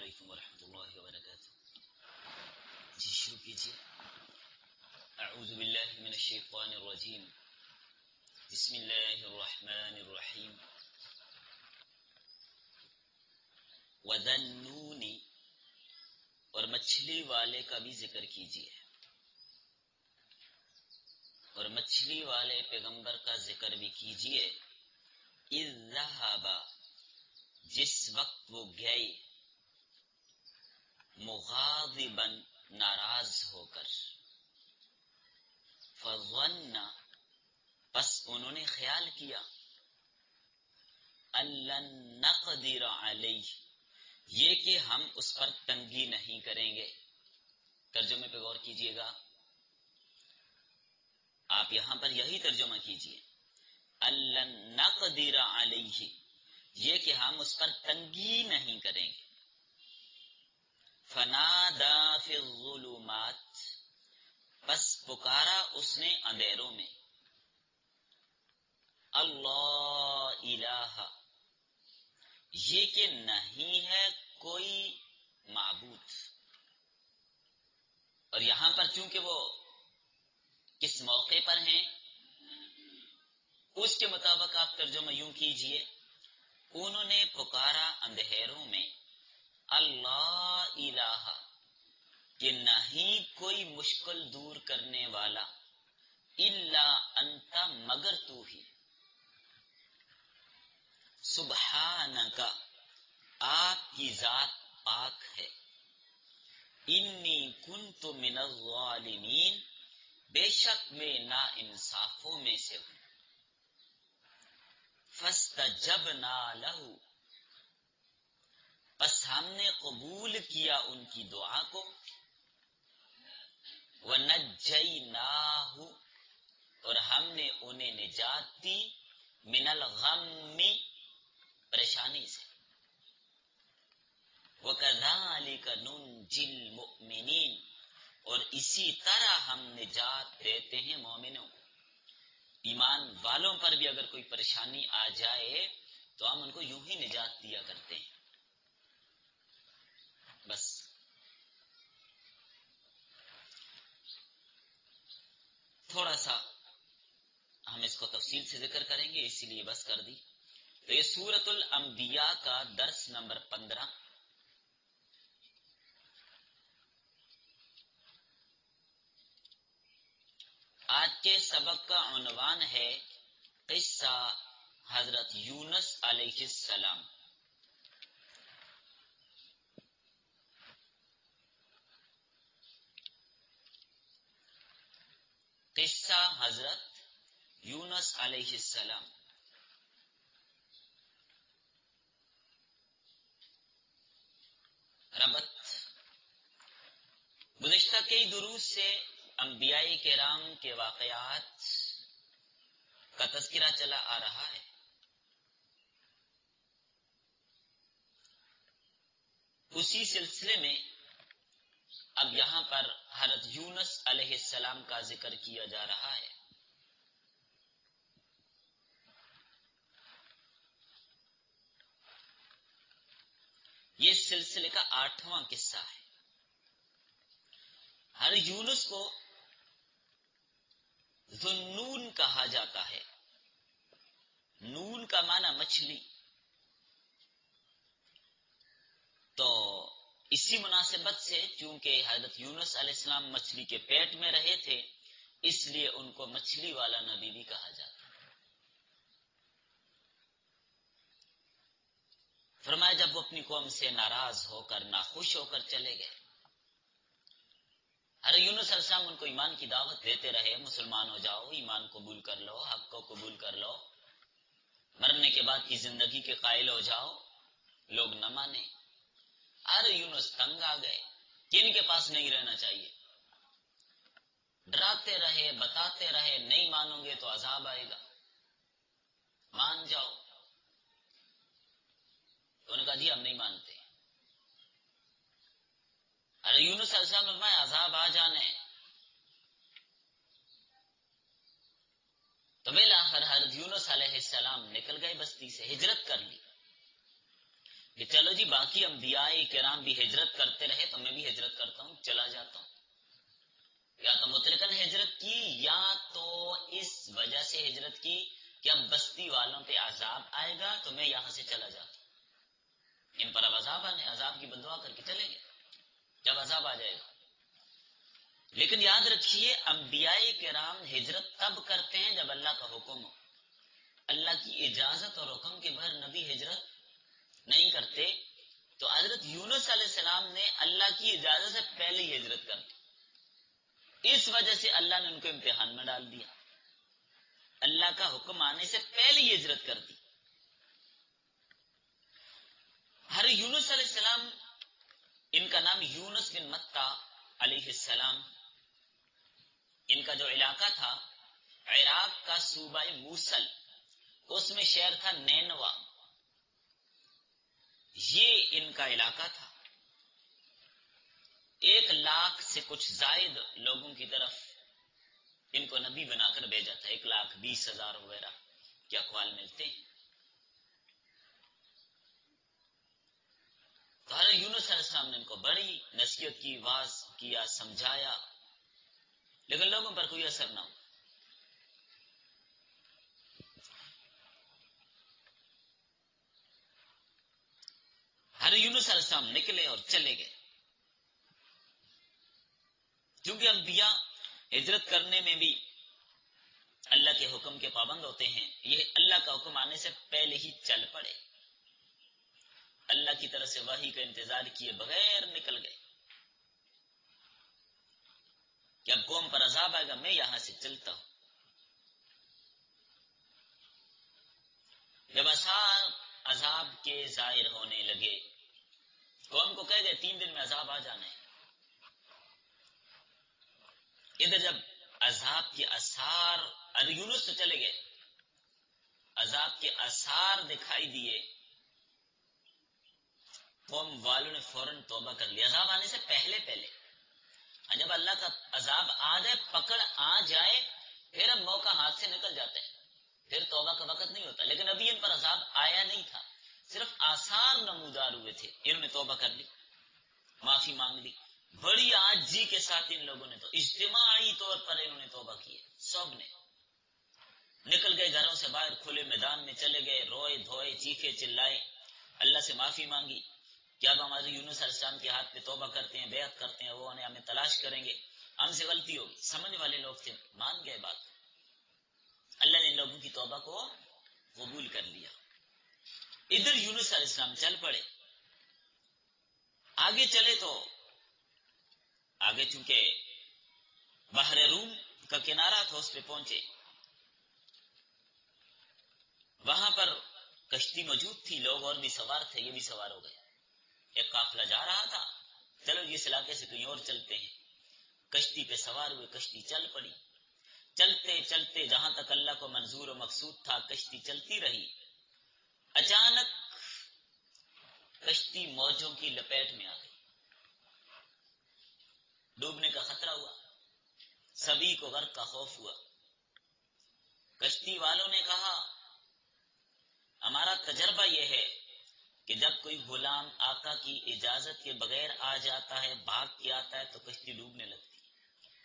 علیکم ورحمۃ اللہ وبرکاتہ. جی شروع کیجیے. اعوذ باللہ من الشیطان الرجیم. بسم اللہ الرحمن الرحیم. وَذَنُّونِ، اور مچھلی والے کا بھی ذکر کیجیے، اور مچھلی والے پیغمبر کا ذکر بھی کیجیے. اِذ ذَهَبَ، جس وقت وہ گئے، مغاضباً، ناراض ہو کر. فظن، پس انہوں نے خیال کیا، ان لن نقدر علیہ، یہ کہ ہم اس پر تنگی نہیں کریں گے. ترجمے پہ غور کیجیے گا، آپ یہاں پر یہی ترجمہ کیجیے، ان لن نقدر علیہ، یہ کہ ہم اس پر تنگی نہیں کریں گے. فنادا فی الظلمات، پس پکارا اس نے اندھیروں میں، اللہ الہ، یہ کہ نہیں ہے کوئی معبود. اور یہاں پر چونکہ وہ کس موقع پر ہیں، اس کے مطابق آپ ترجمہ یوں کیجئے، انہوں نے پکارا اندھیروں میں، اللہ الہ، کہ نہیں کوئی مشکل دور کرنے والا، الا انت، مگر تو ہی. سبحانک، آپ کی ذات پاک ہے. انی کنت من الظالمین، بے شک میں نا انصافوں میں سے ہوں. فاستجبنا لہ، پس ہم نے قبول کیا ان کی دعا کو. ونجیناہ، اور ہم نے انہیں نجات دی، من الغم، پریشانی سے. وَكَذَلِكَ نُنْجِي الْمُؤْمِنِينَ، اور اسی طرح ہم نجات دیتے ہیں مومنوں کو. ایمان والوں پر بھی اگر کوئی پریشانی آ جائے تو ہم ان کو یوں ہی نجات دیا کرتے ہیں. بس تھوڑا سا ہم اس کو تفصیل سے ذکر کریں گے، اسی لیے بس کر دی. تو یہ سورۃ الانبیاء کا درس نمبر 15. آج کے سبق کا عنوان ہے قصہ حضرت یونس علیہ السلام. قصہ حضرت یونس علیہ السلام. ربط گزشتہ کئی دروس سے انبیاء کرام کے واقعات کا تذکرہ چلا آ رہا ہے. اسی سلسلے میں اب یہاں پر حضرت یونس علیہ السلام کا ذکر کیا جا رہا ہے. یہ سلسلے کا 8واں قصہ ہے. حضرت یونس کو ذُنُّون کہا جاتا ہے. نون کا معنی مچھلی. تو اسی مناسبت سے چونکہ حضرت یونس علیہ السلام مچھلی کے پیٹ میں رہے تھے، اس لیے ان کو مچھلی والا نبی بھی کہا جاتا ہے. فرمایا جب وہ اپنی قوم سے ناراض ہو کر، ناخوش ہو کر چلے گئے، حضرت یونس علیہ السلام ان کو ایمان کی دعوت دیتے رہے، مسلمان ہو جاؤ، ایمان قبول کر لو، حق کو قبول کر لو، مرنے کے بعد کی زندگی کے قائل ہو جاؤ. لوگ نہ مانے. حضرت یونس تنگ آ گئے کہ ان کے پاس نہیں رہنا چاہیے. ڈراتے رہے، بتاتے رہے، نہیں مانو گے تو عذاب آئے گا، مان جاؤ. انہوں نے کہا جی ہم نہیں مانتے. حضرت یونس علیہ السلام نے فرمایا عذاب آ جانے. تو بالآخر حضرت یونس علیہ السلام نکل گئے بستی سے، ہجرت کر لی. کہ چلو جی باقی انبیاء کرام بھی ہجرت کرتے رہے تو میں بھی ہجرت کرتا ہوں، چلا جاتا ہوں. یا تو مطلقاً ہجرت کی یا تو اس وجہ سے ہجرت کی کہ اب بستی والوں پہ عذاب آئے گا تو میں یہاں سے چلا جاتا ہوں. ان پر اب عذاب آنے، عذاب کی بددعا کر کے چلے گئے جب عذاب آ جائے گا. لیکن یاد رکھیے انبیاء کرام ہجرت تب کرتے ہیں جب اللہ کا حکم ہو. اللہ کی اجازت اور حکم کے بغیر نبی ہجرت نہیں کرتے. تو حضرت یونس علیہ السلام نے اللہ کی اجازت سے پہلے ہی ہجرت کر دی، اس وجہ سے اللہ نے ان کو امتحان میں ڈال دیا. اللہ کا حکم آنے سے پہلے ہی ہجرت کر دی. ہر یونس علیہ السلام، ان کا نام یونس بن متہ علیہ السلام، ان کا جو علاقہ تھا عراق کا صوبہ موصل، اس میں شہر تھا نینوا، یہ ان کا علاقہ تھا. 1,00,000 سے کچھ زائد لوگوں کی طرف ان کو نبی بنا کر بھیجا تھا. 1,20,000 وغیرہ کے اقوال ملتے ہیں. تو حضرت یونس علیہ السلام نے ان کو بڑی نصیحت کی، واعظ کیا، سمجھایا، لیکن لوگوں پر کوئی اثر نہ ہوا. حضرت یونس علیہ السلام نکلے اور چلے گئے. کیونکہ انبیاء ہجرت کرنے میں بھی اللہ کے حکم کے پابند ہوتے ہیں. یہ اللہ کا حکم آنے سے پہلے ہی چل پڑے، اللہ کی طرف سے وحی کا انتظار کیے بغیر نکل گئے کہ اب قوم پر عذاب آئے گا، میں یہاں سے چلتا ہوں. جب عذاب کے ظاہر ہونے لگے، قوم کو کہہ گئے 3 دن میں عذاب آ جانا ہے. ادھر جب عذاب کے آثار، یونس تو چلے گئے، عذاب کے آثار دکھائی دیے، قوم والوں نے فوراً توبہ کر لی عذاب آنے سے پہلے. جب اللہ کا عذاب آ جائے، پکڑ آ جائے، پھر اب موقع ہاتھ سے نکل جاتا ہے، پھر توبہ کا وقت نہیں ہوتا. لیکن ابھی ان پر عذاب آیا نہیں تھا، صرف آثار نمودار ہوئے تھے. انہوں نے توبہ کر لی، معافی مانگ لی. بڑی عاجزی کے ساتھ ان لوگوں نے تو اجتماعی طور پر انہوں نے توبہ کی، سب نے نکل گئے گھروں سے باہر، کھلے میدان میں چلے گئے، روئے دھوئے، چیخے چلائے، اللہ سے معافی مانگی کہ اب ہمارے یونس علیہ السلام کے ہاتھ پہ توبہ کرتے ہیں، بیعت کرتے ہیں، وہ ہمیں تلاش کریں گے، ہم سے غلطی ہوگی. سمجھ والے لوگ تھے، مان گئے بات. اللہ نے ان لوگوں کی توبہ کو قبول کر لیا. ادھر یونس علیہ السلام چل پڑے. آگے چلے تو آگے چونکہ بحر روم کا کنارہ تھا، اس پہ پہنچے. وہاں پر کشتی موجود تھی، لوگ اور بھی سوار تھے، یہ بھی سوار ہو گئے. ایک قافلہ جا رہا تھا، چلو اس علاقے سے کہیں اور چلتے ہیں. کشتی پہ سوار ہوئے، کشتی چل پڑی. چلتے چلتے جہاں تک اللہ کو منظور و مقصود تھا کشتی چلتی رہی. اچانک کشتی موجوں کی لپیٹ میں آ گئی، ڈوبنے کا خطرہ ہوا، سبھی کو غرق کا خوف ہوا. کشتی والوں نے کہا ہمارا تجربہ یہ ہے کہ جب کوئی غلام آقا کی اجازت کے بغیر آ جاتا ہے، بھاگ کے آتا ہے، تو کشتی ڈوبنے لگتی ہے،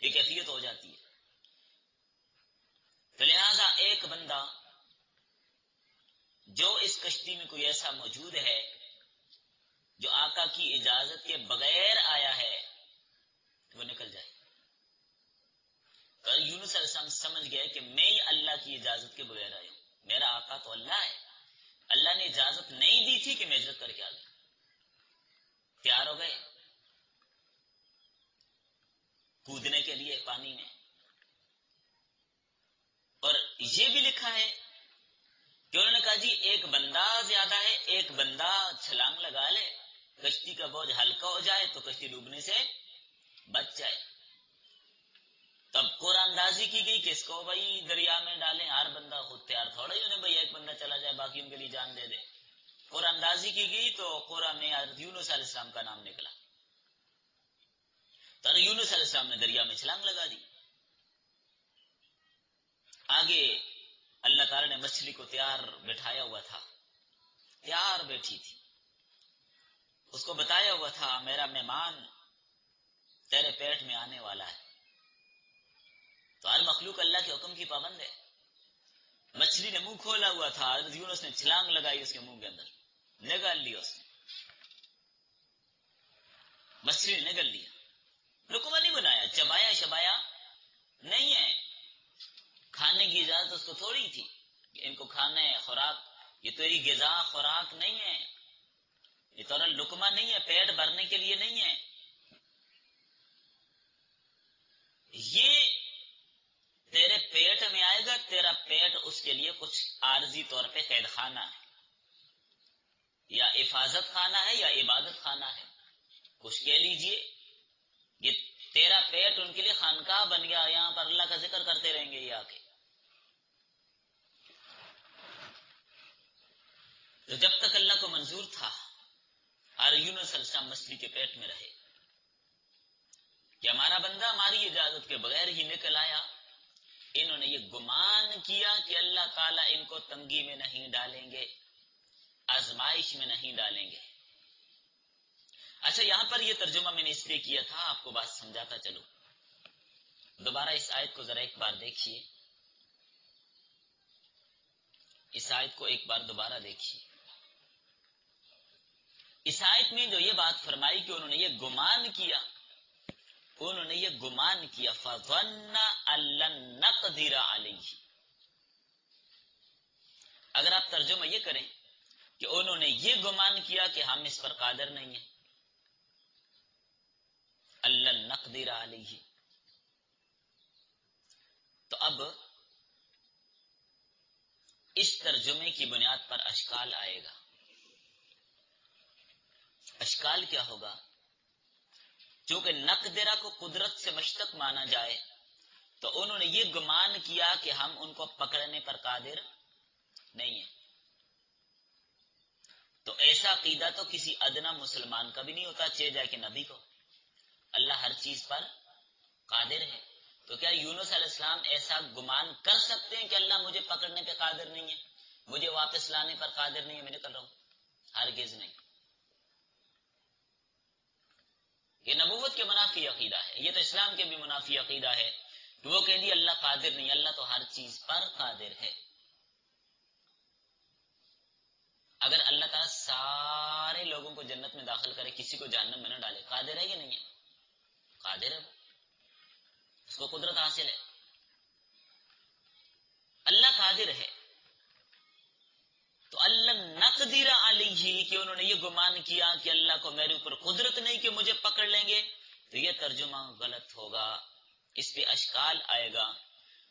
یہ کیفیت ہو جاتی ہے. تو لہذا ایک بندہ جو اس کشتی میں کوئی ایسا موجود ہے جو آقا کی اجازت کے بغیر آیا ہے، وہ نکل جائے. تو یونس علیہ السلام سمجھ گئے کہ میں ہی اللہ کی اجازت کے بغیر آیا ہوں، میرا آقا تو اللہ ہے، اللہ نے اجازت نہیں دی تھی کہ میں ہجرت کر کے آ گیا. تیار ہو گئے کودنے کے لیے پانی میں. اور یہ بھی لکھا ہے کہ انہوں نے کہا جی ایک بندہ زیادہ ہے، ایک بندہ چھلانگ لگا لے، کشتی کا بوجھ ہلکا ہو جائے تو کشتی ڈوبنے سے بچ جائے. تب قرآن اندازی کی گئی کہ اس کو بھائی دریا میں ڈالیں، ہر بندہ خود تیار تھوڑا ہی انہیں بھائی ایک بندہ چلا جائے باقی ان کے لیے جان دے دے. قرآن اندازی کی گئی تو قرآن میں حضرت یونس علیہ السلام کا نام نکلا. تو یونس علیہ السلام نے دریا میں چھلانگ لگا دی. آگے اللہ تعالی نے مچھلی کو تیار بٹھایا ہوا تھا، تیار بیٹھی تھی. اس کو بتایا ہوا تھا میرا مہمان تیرے پیٹ میں آنے والا ہے. تو ہر مخلوق اللہ کے حکم کی پابند ہے. مچھلی نے منہ کھولا ہوا تھا، حضرت یونس نے چھلانگ لگائی اس کے منہ کے اندر، نگل لیا اس نے، مچھلی نے نگل لیا. لقمہ نہیں بنایا، چبایا شبایا نہیں ہے. کھانے کی اجازت اس کو تھوڑی تھی کہ ان کو کھانا ہے، خوراک، یہ تیری غذا خوراک نہیں ہے، یہ تیرا لقمہ نہیں ہے، پیٹ بھرنے کے لیے نہیں ہے. یہ تیرے پیٹ میں آئے گا، تیرا پیٹ اس کے لیے کچھ عارضی طور پہ قید خانہ ہے، یا حفاظت خانہ ہے یا عبادت خانہ ہے. کچھ کہہ لیجئے، یہ تیرا پیٹ ان کے لیے خانقاہ بن گیا، یہاں پر اللہ کا ذکر کرتے رہیں گے یہ آ کے. تو جب تک اللہ کو منظور تھا اور یونس علیہ السلام مچھلی کے پیٹ میں رہے کہ ہمارا بندہ ہماری اجازت کے بغیر ہی نکل آیا. انہوں نے یہ گمان کیا کہ اللہ تعالیٰ ان کو تنگی میں نہیں ڈالیں گے، آزمائش میں نہیں ڈالیں گے. اچھا، یہاں پر یہ ترجمہ میں نے اس لیے کیا تھا، آپ کو بات سمجھاتا چلو. دوبارہ اس آیت کو ذرا ایک بار دیکھیے، اس آیت کو ایک بار دوبارہ دیکھیے. اس آیت میں جو یہ بات فرمائی کہ انہوں نے یہ گمان کیا، انہوں نے یہ گمان کیا، فَظَنَّ أَن لَّن نَّقْدِرَ عَلَيْهِ. اگر آپ ترجمہ یہ کریں کہ انہوں نے یہ گمان کیا کہ ہم اس پر قادر نہیں ہیں، أَن لَّن نَّقْدِرَ عَلَيْهِ، تو اب اس ترجمے کی بنیاد پر اشکال آئے گا. اشکال کیا ہوگا؟ چونکہ نقدرہ کو قدرت سے مشتق مانا جائے تو انہوں نے یہ گمان کیا کہ ہم ان کو پکڑنے پر قادر نہیں ہیں. تو ایسا عقیدہ تو کسی ادنا مسلمان کا بھی نہیں ہوتا، چاہے جائے کہ نبی کو اللہ ہر چیز پر قادر ہے. تو کیا یونس علیہ السلام ایسا گمان کر سکتے ہیں کہ اللہ مجھے پکڑنے پہ قادر نہیں ہے، مجھے واپس لانے پر قادر نہیں ہے، میں نکل رہا ہوں؟ ہرگز نہیں. یہ نبوت کے منافی عقیدہ ہے، یہ تو اسلام کے بھی منافی عقیدہ ہے کہ وہ کہہ دی اللہ قادر نہیں، اللہ تو ہر چیز پر قادر ہے. اگر اللہ تعالیٰ سارے لوگوں کو جنت میں داخل کرے، کسی کو جہنم میں نہ ڈالے، قادر ہے کہ نہیں ہے؟ قادر ہے، اس کو قدرت حاصل ہے. اللہ قادر ہے. تو اللہ نقدر علیہ کہ انہوں نے یہ گمان کیا کہ اللہ کو میرے اوپر قدرت نہیں کہ مجھے پکڑ لیں گے، تو یہ ترجمہ غلط ہوگا، اس پہ اشکال آئے گا.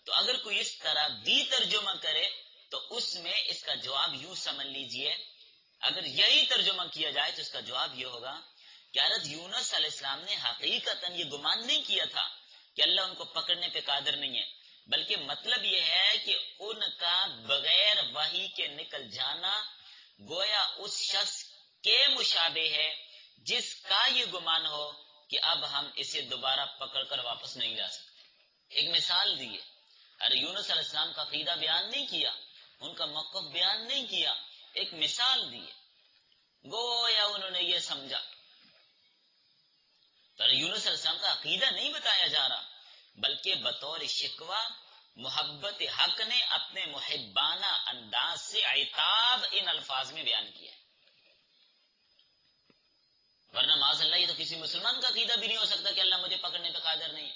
تو اگر کوئی اس طرح بھی ترجمہ کرے تو اس میں اس کا جواب یوں سمجھ لیجئے، اگر یہی ترجمہ کیا جائے تو اس کا جواب یہ ہوگا کہ حضرت یونس علیہ السلام نے حقیقتاً یہ گمان نہیں کیا تھا کہ اللہ ان کو پکڑنے پہ قادر نہیں ہے، بلکہ مطلب یہ ہے کہ ان کا بغیر وحی کے نکل جانا گویا اس شخص کے مشابہ ہے جس کا یہ گمان ہو کہ اب ہم اسے دوبارہ پکڑ کر واپس نہیں لا سکتے. ایک مثال دی ہے، ارے یونس علیہ السلام کا عقیدہ بیان نہیں کیا، ان کا موقف بیان نہیں کیا، ایک مثال دی ہے، گویا انہوں نے یہ سمجھا. تو یونس علیہ السلام کا عقیدہ نہیں بتایا جا رہا، بلکہ بطور شکوہ محبت حق نے اپنے محبانہ انداز سے عتاب ان الفاظ میں بیان کیا ہے. ورنہ معاذ اللہ یہ تو کسی مسلمان کا عقیدہ بھی نہیں ہو سکتا کہ اللہ مجھے پکڑنے پہ قادر نہیں ہے،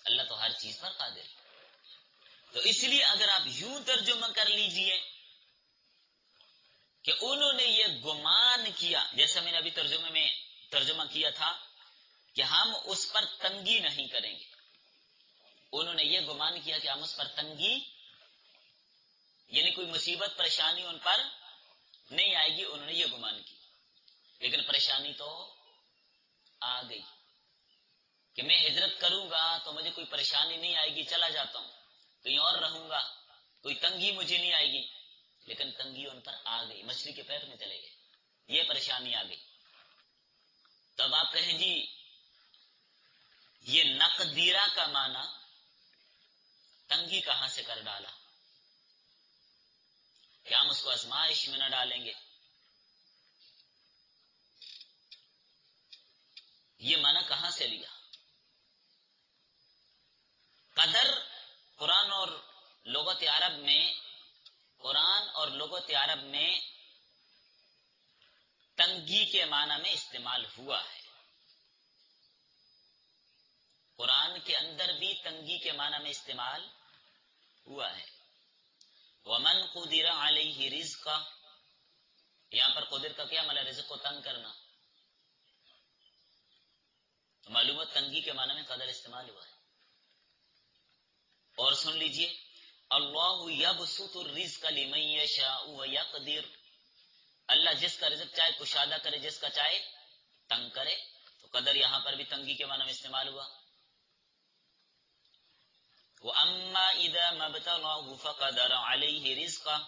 اللہ تو ہر چیز پر قادر ہے. تو اس لیے اگر آپ یوں ترجمہ کر لیجئے کہ انہوں نے یہ گمان کیا، جیسا میں نے ابھی ترجمے میں ترجمہ کیا تھا کہ ہم اس پر تنگی نہیں کریں گے، انہوں نے یہ گمان کیا کہ ہم اس پر تنگی، یعنی کوئی مصیبت پریشانی ان پر نہیں آئے گی، انہوں نے یہ گمان کی. لیکن پریشانی تو آ گئی کہ میں ہجرت کروں گا تو مجھے کوئی پریشانی نہیں آئے گی، چلا جاتا ہوں کہیں اور رہوں گا، کوئی تنگی مجھے نہیں آئے گی. لیکن تنگی ان پر آ گئی، مچھلی کے پیٹ میں چلے گئے، یہ پریشانی آ گئی. تب آپ کہیں جی یہ نقدیرہ کا معنی تنگی کہاں سے کر ڈالا، کہ ہم اس کو آزمائش میں نہ ڈالیں گے. سے لیا. قدر قرآن اور لغت عرب میں تنگی کے معنی میں استعمال ہوا ہے. قرآن کے اندر بھی تنگی کے معنی میں استعمال ہوا ہے. وَمَنْ قُدِرَ عَلَيْهِ رِزْقَهُ، یہاں پر قدر کا کیا معنی؟ رزق کو تنگ کرنا. تو معلومات تنگی کے معنی میں قدر استعمال ہوا ہے. اور سن لیجئے، اللہ یبسط الرزق لمن یشاء ویقدر، اللہ جس کا رزق چاہے کشادہ کرے، جس کا چاہے تنگ کرے. تو قدر یہاں پر بھی تنگی کے معنی میں استعمال ہوا. وَأَمَّا إِذَا مَا ابْتَلَاهُ فَقَدَرَ عَلَيْهِ رِزْقَهُ،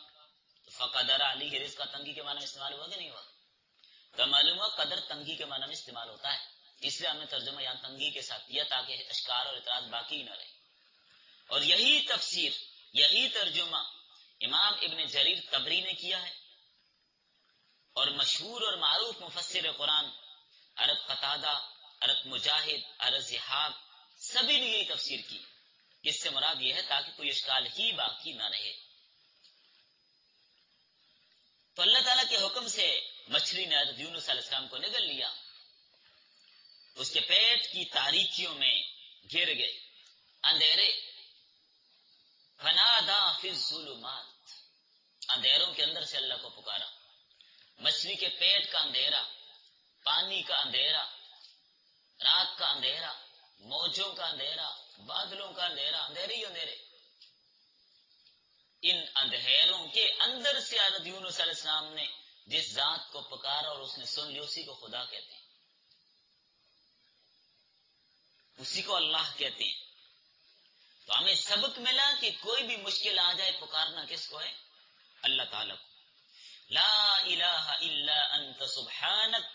فَقَدَرَ عَلَيْهِ رِزْقَهُ تنگی کے معنی میں استعمال ہوا کہ نہیں ہوا؟ تو معلوم ہوا قدر تنگی کے معنی میں استعمال ہوتا ہے. اس لیے ہم نے ترجمہ یہاں تنگی کے ساتھ کیا تاکہ اشکال اور اعتراض باقی نہ رہے. اور یہی تفسیر، یہی ترجمہ امام ابن جریر طبری نے کیا ہے، اور مشہور اور معروف مفسر قرآن حضرت قتادہ، حضرت مجاہد، حضرت ضحاک، سبھی نے یہی تفسیر کی. اس سے مراد یہ ہے تاکہ کوئی اشکال ہی باقی نہ رہے. تو اللہ تعالیٰ کے حکم سے مچھلی نے حضرت یونس علیہ السلام کو نگل لیا، اس کے پیٹ کی تاریکیوں میں گر گئے اندھیرے. فنادا فی الظلمات، اندھیروں کے اندر سے اللہ کو پکارا. مچھلی کے پیٹ کا اندھیرا، پانی کا اندھیرا، رات کا اندھیرا، موجوں کا اندھیرا، بادلوں کا اندھیرا، اندھیرے ہی اندھیرے. ان اندھیروں کے اندر سے حضرت یونس علیہ السلام نے جس ذات کو پکارا اور اس نے سن لی، اسی کو خدا کہتے ہیں، اسی کو اللہ کہتے ہیں. تو ہمیں سبق ملا کہ کوئی بھی مشکل آ جائے پکارنا کس کو ہے؟ اللہ تعالیٰ کو. لا الہ الا انت سبحانک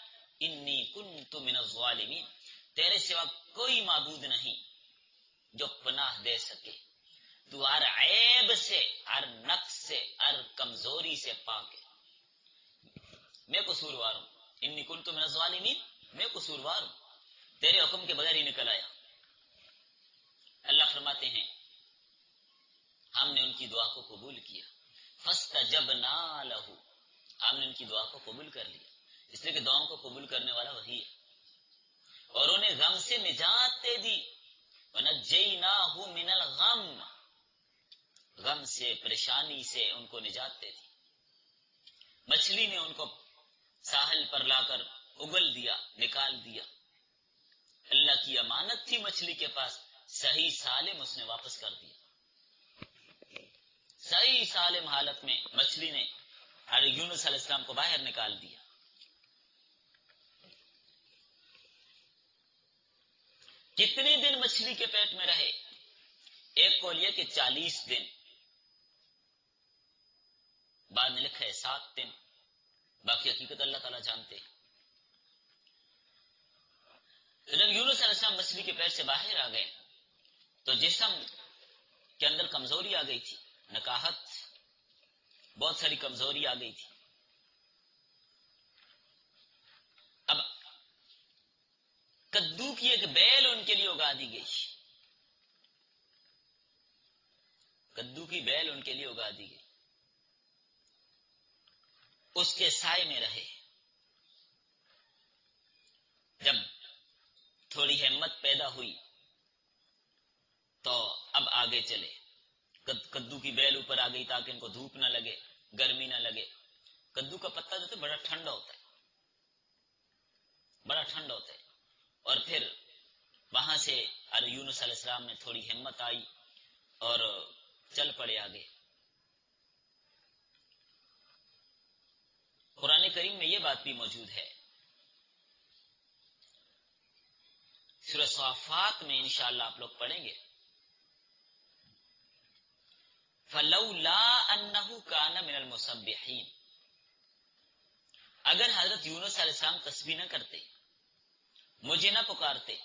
انی کنت من الظالمین، تیرے سوا کوئی معبود نہیں جو پناہ دے سکے، تو ہر عیب سے، ہر نقص سے، ہر کمزوری سے پاک ہے. میں قصوروار ہوں، انی کنت من الظالمین، میں قصوروار ہوں، تیرے حکم کے بغیر ہی نکل آیا. اللہ فرماتے ہیں ہم نے ان کی دعا کو قبول کیا. فاستجبنا لہ، ہم نے ان کی دعا کو قبول کر لیا، اس لیے کہ دعاؤں کو قبول کرنے والا وہی ہے. اور انہیں غم سے نجات دے دی. وَنَجَّيْنَاهُ مِنَ الْغَمِّ، غم سے، پریشانی سے ان کو نجات دے دی. مچھلی نے ان کو ساحل پر لا کر اگل دیا، نکال دیا. اللہ کی امانت تھی مچھلی کے پاس، صحیح سالم اس نے واپس کر دیا. صحیح سالم حالت میں مچھلی نے حضرت یونس علیہ السلام کو باہر نکال دیا. کتنے دن مچھلی کے پیٹ میں رہے؟ ایک قول یہ کہ 40 دن، بعد میں لکھا ہے 7 دن، باقی حقیقت اللہ تعالیٰ جانتے ہیں. جب یونس علیہ السلام مچھلی کے پیٹ سے باہر آ گئے تو جسم کے اندر کمزوری آ گئی تھی، نکاہت، بہت ساری کمزوری آ گئی تھی. اب کدو کی ایک بیل ان کے لیے اگا دی گئی، کدو کی بیل ان کے لیے اگا دی گئی. اس کے سائے میں رہے. جب تھوڑی ہمت پیدا ہوئی تو اب آگے چلے. کدو کی بیل اوپر آ گئی تاکہ ان کو دھوپ نہ لگے، گرمی نہ لگے. کدو کا پتا جو ہے بڑا ٹھنڈا ہوتا ہے، بڑا ٹھنڈا ہوتا ہے. اور پھر وہاں سے یونس علیہ السلام نے تھوڑی ہمت آئی اور چل پڑے آگے. قرآن کریم میں یہ بات بھی موجود ہے، سورہ صافات میں انشاءاللہ آپ لوگ پڑھیں گے. فَلَوْلَا أَنَّهُ كَانَ مِنَ الْمُسَبِّحِينَ، اگر حضرت یونس علیہ السلام تسبیح نہ کرتے، مجھے نہ پکارتے،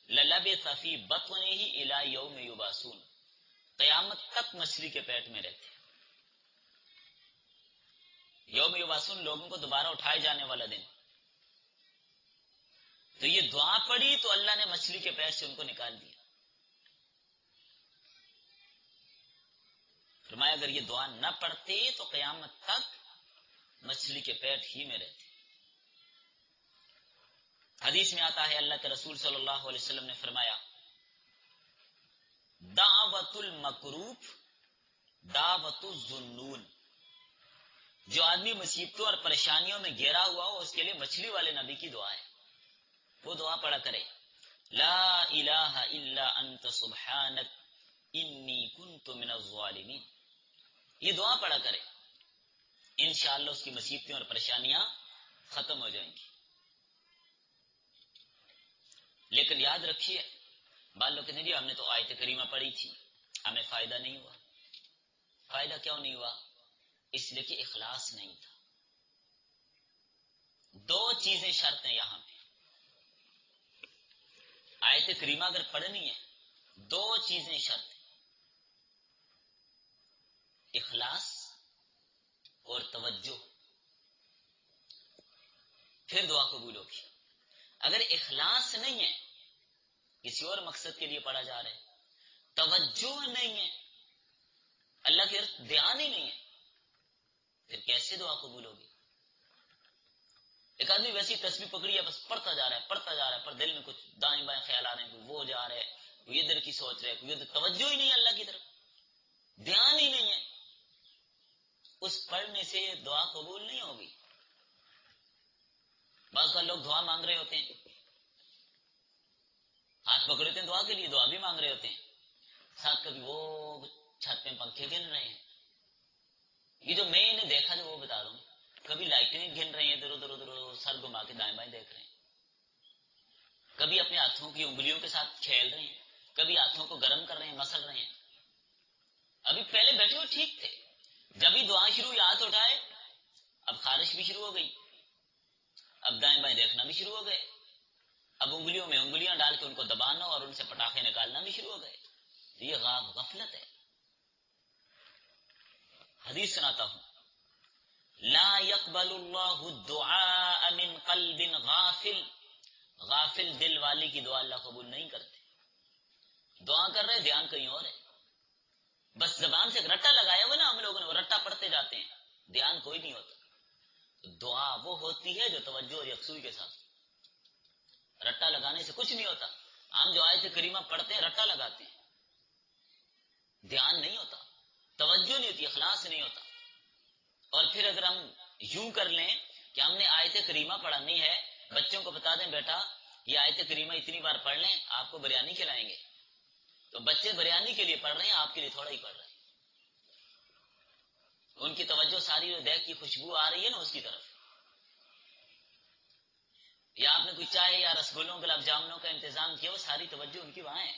لَلَبِثَ فِي بَطْنِهِ إِلَى يَوْمِ يُبْعَثُونَ، قیامت تک مچھلی کے پیٹ میں رہتے. یوم یبعثون، لوگوں کو دوبارہ اٹھائے جانے والا دن. تو یہ دعا پڑی تو اللہ نے مچھلی کے پیٹ سے ان کو نکال دیا. فرمایا اگر یہ دعا نہ پڑھتے تو قیامت تک مچھلی کے پیٹ ہی میں رہتے. حدیث میں آتا ہے اللہ کے رسول صلی اللہ علیہ وسلم نے فرمایا دعوت المکروب دعوت الظنون، جو آدمی مصیبتوں اور پریشانیوں میں گھیرا ہوا ہو اس کے لیے مچھلی والے نبی کی دعا ہے. وہ دعا پڑھا کرے لا الہ الا انت سبحانک انی کنت من الظالمین. یہ دعا پڑھا کرے، انشاءاللہ اس کی مصیبتیں اور پریشانیاں ختم ہو جائیں گی. لیکن یاد رکھیے بعض لوگ کہتے ہیں جی ہم نے تو آیت کریمہ پڑھی تھی ہمیں فائدہ نہیں ہوا. فائدہ کیوں نہیں ہوا؟ اس لیے کہ اخلاص نہیں تھا. دو چیزیں شرط ہیں یہاں پہ. آیت کریمہ اگر پڑھنی ہے دو چیزیں شرط ہیں، اخلاص اور توجہ، پھر دعا قبول ہوگی. اگر اخلاص نہیں ہے، کسی اور مقصد کے لیے پڑھا جا رہا ہے، توجہ نہیں ہے، اللہ کی دھیان ہی نہیں ہے، پھر کیسے دعا قبول ہوگی؟ ایک آدمی ویسی تسبیح پکڑی ہے بس پڑھتا جا رہا ہے پر دل میں کچھ دائیں بائیں خیال آ رہے ہیں، کوئی وہ جا رہا ہے، کوئی ادھر کی سوچ رہا ہے، کوئی ادھر، توجہ ہی نہیں ہے اللہ کی طرف، دھیان ہی نہیں ہے، اس پڑھنے سے دعا قبول نہیں ہوگی. بعض کا لوگ دعا مانگ رہے ہوتے ہیں، ہاتھ پکڑے ہوتے ہیں دعا کے لیے، دعا بھی مانگ رہے ہوتے ہیں، ساتھ کبھی وہ چھت پہ پنکھے گن رہے ہیں. یہ جو میں نے دیکھا جو وہ بتا رہا ہوں، کبھی لائٹیں گن رہے ہیں ادھر ادھر ادھر سر گھما کے دائیں بائیں دیکھ رہے ہیں، کبھی اپنے ہاتھوں کی انگلیوں کے ساتھ کھیل رہے ہیں، کبھی ہاتھوں کو گرم کر رہے ہیں، مسل رہے ہیں. ابھی پہلے بیٹھے ہوئے ٹھیک تھے، جب ہی دعا شروع ہوئی ہاتھ اٹھائے، اب خارش بھی شروع ہو گئی، اب دائیں بائیں دیکھنا بھی شروع ہو گئے، اب انگلیوں میں انگلیاں ڈال کے ان کو دبانا اور ان سے پٹاخے نکالنا بھی شروع ہو گئے. یہ غفلت ہے. حدیث سناتا ہوں لا يقبل اللہ الدعاء من قلب غافل. غافل دل والی کی دعا اللہ قبول نہیں کرتے. دعا کر رہے دھیان کہیں اور ہے، بس زبان سے رٹا لگایا ہوا نا ہم لوگوں نے، وہ رٹا پڑھتے جاتے ہیں، دھیان کوئی نہیں ہوتا. دعا وہ ہوتی ہے جو توجہ اور یکسوئی کے ساتھ. رٹا لگانے سے کچھ نہیں ہوتا. ہم جو آیت کریمہ پڑھتے ہیں رٹا لگاتے ہیں، دھیان نہیں ہوتا، توجہ نہیں ہوتی، اخلاص نہیں ہوتا. اور پھر اگر ہم یوں کر لیں کہ ہم نے آیت کریمہ پڑھانی ہے، بچوں کو بتا دیں بیٹا یہ آیت کریمہ اتنی بار پڑھ لیں آپ کو بریانی کھلائیں گے، تو بچے بریانی کے لیے پڑھ رہے ہیں، آپ کے لیے تھوڑا ہی پڑھ رہے ہیں. ان کی توجہ ساری جو دیکھ کی خوشبو آ رہی ہے نا اس کی طرف، یا آپ نے کوئی چائے یا رسگلوں گلاب جامنوں کا انتظام کیا، وہ ساری توجہ ان کی وہاں ہے.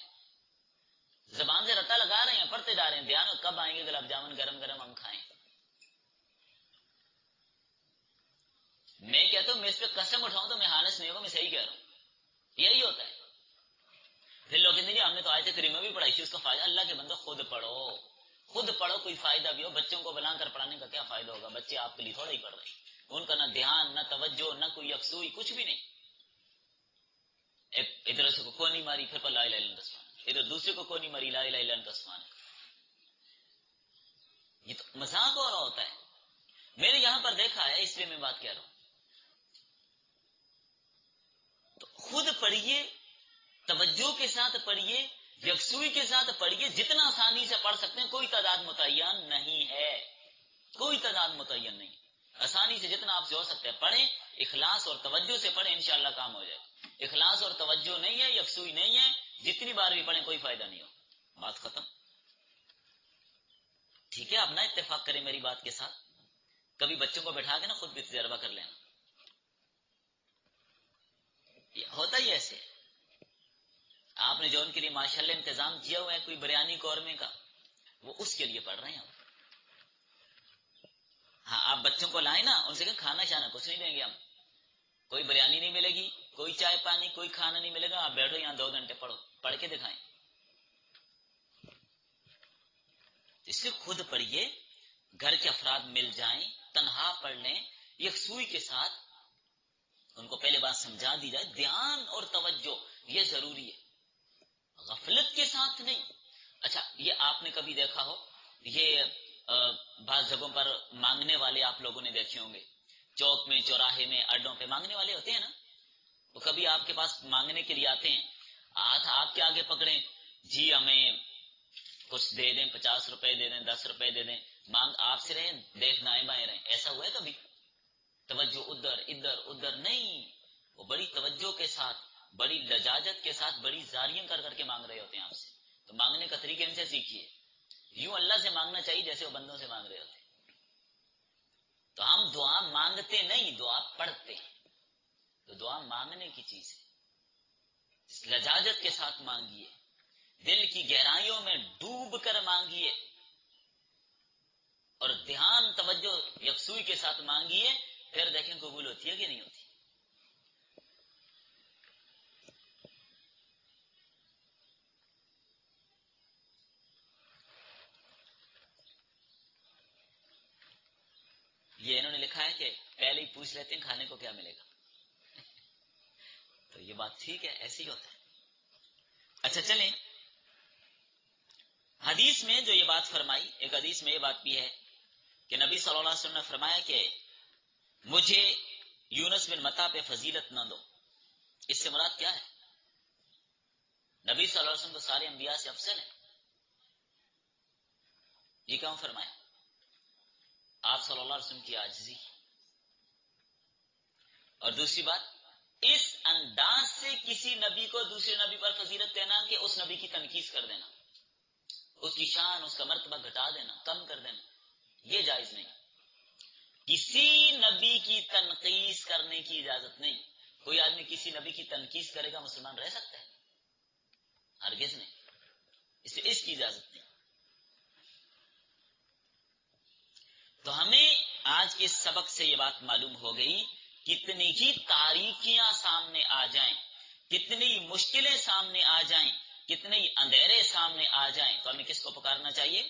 زبان سے رٹا لگا رہے ہیں، پڑھتے جا رہے ہیں، دھیان کب آئیں گے گلاب جامن گرم گرم ہم کھائیں. میں کہتا ہوں میں اس پہ قسم اٹھاؤں تو میں حانس نہیں ہوگا، میں صحیح کہہ رہا ہوں. یہی ہوتا ہے. پھر لوگ کہتے ہیں جی ہم نے تو آیت کریمہ بھی پڑھائی تھی، اس کا فائدہ. اللہ کے بندو خود پڑھو کوئی فائدہ بھی ہو. بچوں کو بلا کر پڑھانے کا کیا فائدہ ہوگا؟ بچے آپ کے لیے تھوڑا ہی پڑھ رہے ہیں، ان کا نہ دھیان نہ توجہ نہ کوئی یکسوئی، کچھ بھی نہیں. ادھر سے کو کونی ماری پھر لا الہ الا اللہ سبحانک، ادھر دوسرے کو کونی ماری لا الہ الا اللہ سبحانک. یہ تو مذاق ہو رہا ہوتا ہے. میں نے یہاں پر دیکھا ہے، اس لیے میں بات کہہ رہا ہوں. تو خود پڑھیے، توجہ کے ساتھ پڑھیے، یکسوئی کے ساتھ پڑھیے، جتنا آسانی سے پڑھ سکتے ہیں. کوئی تعداد متعین نہیں ہے، کوئی تعداد متعین نہیں. آسانی سے جتنا آپ سے ہو سکتا ہے پڑھیں، اخلاص اور توجہ سے پڑھیں، انشاءاللہ کام ہو جائے گا. اخلاص اور توجہ نہیں ہے، یکسوئی نہیں ہے، جتنی بار بھی پڑھیں کوئی فائدہ نہیں ہو. بات ختم. ٹھیک ہے، آپ نہ اتفاق کریں میری بات کے ساتھ. کبھی بچوں کو بٹھا کے نا خود بھی تجربہ کر لینا. ہوتا ہی ایسے. آپ نے جو ان کے لیے ماشاءاللہ انتظام کیا ہوا ہے کوئی بریانی قورمے کا، وہ اس کے لیے پڑھ رہے ہیں. ہاں آپ بچوں کو لائیں نا، ان سے کہیں کھانا شانا کچھ نہیں دیں گے ہم، کوئی بریانی نہیں ملے گی، کوئی چائے پانی، کوئی کھانا نہیں ملے گا. آپ بیٹھو یہاں 2 گھنٹے پڑھو، پڑھ کے دکھائیں. اس لیے خود پڑھیے، گھر کے افراد مل جائیں، تنہا پڑھ لیں، یکسوئی کے ساتھ. ان کو پہلے بات سمجھا دی جائے، دھیان اور توجہ یہ ضروری ہے، غفلت کے ساتھ نہیں۔ اچھا، یہ آپ نے کبھی دیکھا ہو، یہ بعض جگہوں پر مانگنے والے آپ لوگوں نے دیکھے ہوں گے، چوک میں، چوراہے میں، اڈوں پہ مانگنے والے ہوتے ہیں نا، وہ کبھی آپ کے پاس مانگنے کے لیے آتے ہیں، ہاتھ آپ کے آگے پکڑیں، جی ہمیں کچھ دے دیں، 50 روپے دے دیں، 10 روپے دے دیں، مانگ آپ سے رہیں، دیکھ دائیں بائیں رہیں، ایسا ہوا ہے کبھی؟ توجہ ادھر ادھر ادھر نہیں، وہ بڑی توجہ کے ساتھ، بڑی لجاجت کے ساتھ، بڑی زاریاں کر کر کے مانگ رہے ہوتے ہیں آپ سے۔ تو مانگنے کا طریقہ ان سے سیکھیے، یوں اللہ سے مانگنا چاہیے جیسے وہ بندوں سے مانگ رہے ہوتے ہیں۔ تو ہم دعا مانگتے نہیں، دعا پڑھتے ہیں، تو دعا مانگنے کی چیز ہے، لجاجت کے ساتھ مانگیے، دل کی گہرائیوں میں ڈوب کر مانگیے، اور دھیان توجہ یکسوئی کے ساتھ مانگیے، پھر دیکھیں قبول ہوتی ہے کہ نہیں ہوتی۔ یہ انہوں نے لکھا ہے کہ پہلے ہی پوچھ لیتے ہیں کھانے کو کیا ملے گا، تو یہ بات ٹھیک ہے، ایسے ہی ہوتا ہے۔ اچھا چلیں، حدیث میں جو یہ بات فرمائی، ایک حدیث میں یہ بات بھی ہے کہ نبی صلی اللہ علیہ وسلم نے فرمایا کہ مجھے یونس بن متی پہ فضیلت نہ دو۔ اس سے مراد کیا ہے؟ نبی صلی اللہ علیہ وسلم تو سارے انبیاء سے افضل ہیں، یہ کیوں فرمایا؟ آپ صلی اللہ علیہ وسلم کی عاجزی، اور دوسری بات، اس انداز سے کسی نبی کو دوسرے نبی پر فضیلت دینا کہ اس نبی کی تنقیص کر دینا، اس کی شان، اس کا مرتبہ گھٹا دینا، کم کر دینا، یہ جائز نہیں۔ کسی نبی کی تنقیص کرنے کی اجازت نہیں۔ کوئی آدمی کسی نبی کی تنقیص کرے گا، مسلمان رہ سکتا ہے؟ ہرگز نہیں، اس کی اجازت نہیں۔ تو ہمیں آج کے سبق سے یہ بات معلوم ہو گئی، کتنی ہی تاریکیاں سامنے آ جائیں، کتنی مشکلیں سامنے آ جائیں، کتنے اندھیرے سامنے آ جائیں، تو ہمیں کس کو پکارنا چاہیے؟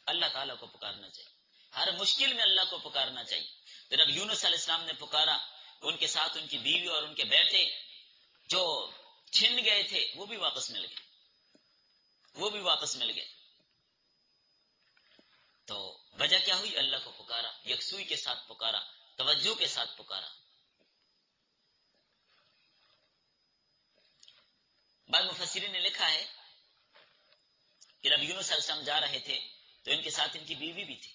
اللہ تعالیٰ کو پکارنا چاہیے، ہر مشکل میں اللہ کو پکارنا چاہیے۔ تو جب یونس علیہ السلام نے پکارا، ان کے ساتھ ان کی بیوی اور ان کے بیٹے جو چھن گئے تھے وہ بھی واپس مل گئے، وہ بھی واپس مل گئے۔ تو وجہ کیا ہوئی؟ اللہ کو پکارا، یکسوئی کے ساتھ پکارا، توجہ کے ساتھ پکارا۔ بعض مفسرین نے لکھا ہے کہ جب یونس علیہ السلام جا رہے تھے تو ان کے ساتھ ان کی بیوی بھی تھی،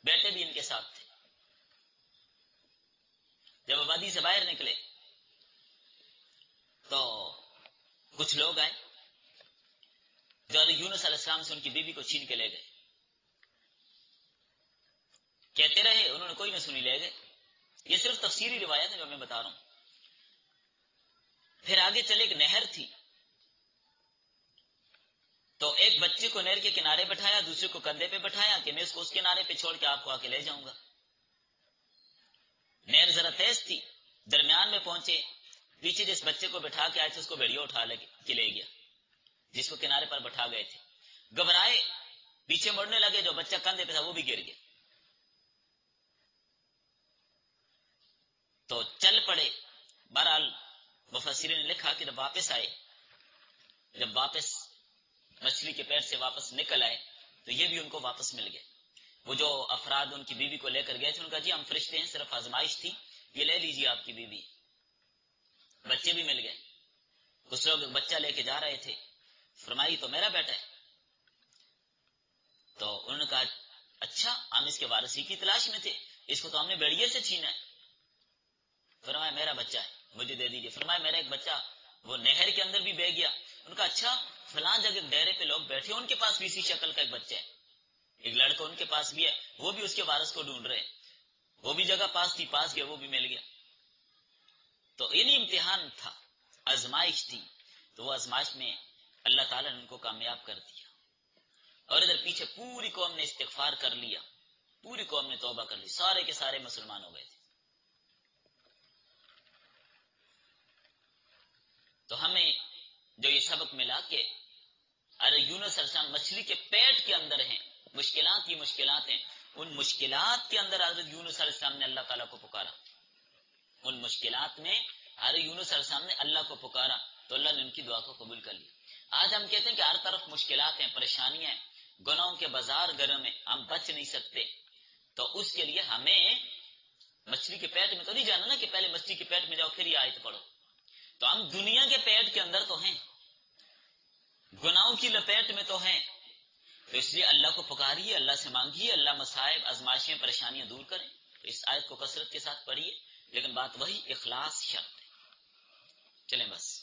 بیٹے بھی ان کے ساتھ تھے۔ جب آبادی سے باہر نکلے تو کچھ لوگ آئے جو یونس علیہ السلام سے ان کی بیوی کو چھین کے لے گئے، کہتے رہے، انہوں نے کوئی نہ سنی، لے گئے۔ یہ صرف تفسیری روایت ہے جو میں بتا رہا ہوں۔ پھر آگے چلے، ایک نہر تھی، تو ایک بچے کو نہر کے کنارے بٹھایا، دوسرے کو کندھے پہ بٹھایا کہ میں اس کو اس کنارے پہ چھوڑ کے آپ کو آ کے لے جاؤں گا۔ نہر ذرا تیز تھی، درمیان میں پہنچے، پیچھے جس بچے کو بٹھا کے آئے تھے اس کو بھیڑیا اٹھا کے لے گیا، جس کو کنارے پر بٹھا گئے تھے۔ گھبرائے، پیچھے مڑنے لگے، جو بچہ کندھے پہ تھا وہ بھی گر گیا، تو چل پڑے۔ بہرحال مفسرین نے لکھا کہ جب واپس آئے، جب واپس مچھلی کے پیٹ سے واپس نکل آئے تو یہ بھی ان کو واپس مل گئے۔ وہ جو افراد ان کی بیوی کو لے کر گئے تھے، ان کا جی ہم فرشتے ہیں، صرف آزمائش تھی، یہ لے لیجیے آپ کی بیوی۔ بچے بھی مل گئے، کچھ لوگ بچہ لے کے جا رہے تھے، فرمائی تو میرا بیٹا ہے، تو انہوں نے کہا اچھا، ہم اس کے وارثی کی تلاش میں تھے، اس کو تو ہم نے بیڑیے سے چھینا ہے۔ فرمایا میرا بچہ ہے، مجھے دے دیجیے۔ فرمایا میرا ایک بچہ وہ نہر کے اندر بھی بہ گیا۔ ان کا اچھا، فلاں جگہ ڈیرے پہ لوگ بیٹھے، ان کے پاس بھی اسی شکل کا ایک بچہ ہے، ایک لڑکا ان کے پاس بھی ہے، وہ بھی اس کے وارث کو ڈھونڈ رہے ہیں، وہ بھی جگہ پاس تھی، پاس گیا، وہ بھی مل گیا۔ تو انہی امتحان تھا، آزمائش تھی، تو وہ آزمائش میں اللہ تعالیٰ نے ان کو کامیاب کر دیا۔ اور ادھر پیچھے پوری قوم نے استغفار کر لیا، پوری قوم نے توبہ کر لی، سارے کے سارے مسلمان ہو گئے تھے۔ تو ہمیں جو یہ سبق ملا کہ ارے یونس علیہ السلام مچھلی کے پیٹ کے اندر ہیں، مشکلات ہی مشکلات ہیں، ان مشکلات کے اندر حضرت یونس علیہ السلام نے اللہ تعالیٰ کو پکارا، ان مشکلات میں حضرت یونس علیہ السلام نے اللہ کو پکارا تو اللہ نے ان کی دعا کو قبول کر لیا۔ آج ہم کہتے ہیں کہ ہر طرف مشکلات ہیں، پریشانیاں ہیں، گناہوں کے بازار گرم ہیں، ہم بچ نہیں سکتے، تو اس کے لیے ہمیں مچھلی کے پیٹ میں تو نہیں جانا نا کہ پہلے مچھلی کے پیٹ میں جاؤ پھر یہ آیت پڑھو، تو ہم دنیا کے پیٹ کے اندر تو ہیں، گناہوں کی لپیٹ میں تو ہیں، تو اس لیے اللہ کو پکاریے، اللہ سے مانگیے، اللہ مصائب آزمائشیں پریشانیاں دور کریں۔ تو اس آیت کو کثرت کے ساتھ پڑھیے، لیکن بات وہی، اخلاص شرط ہے۔ چلیں بس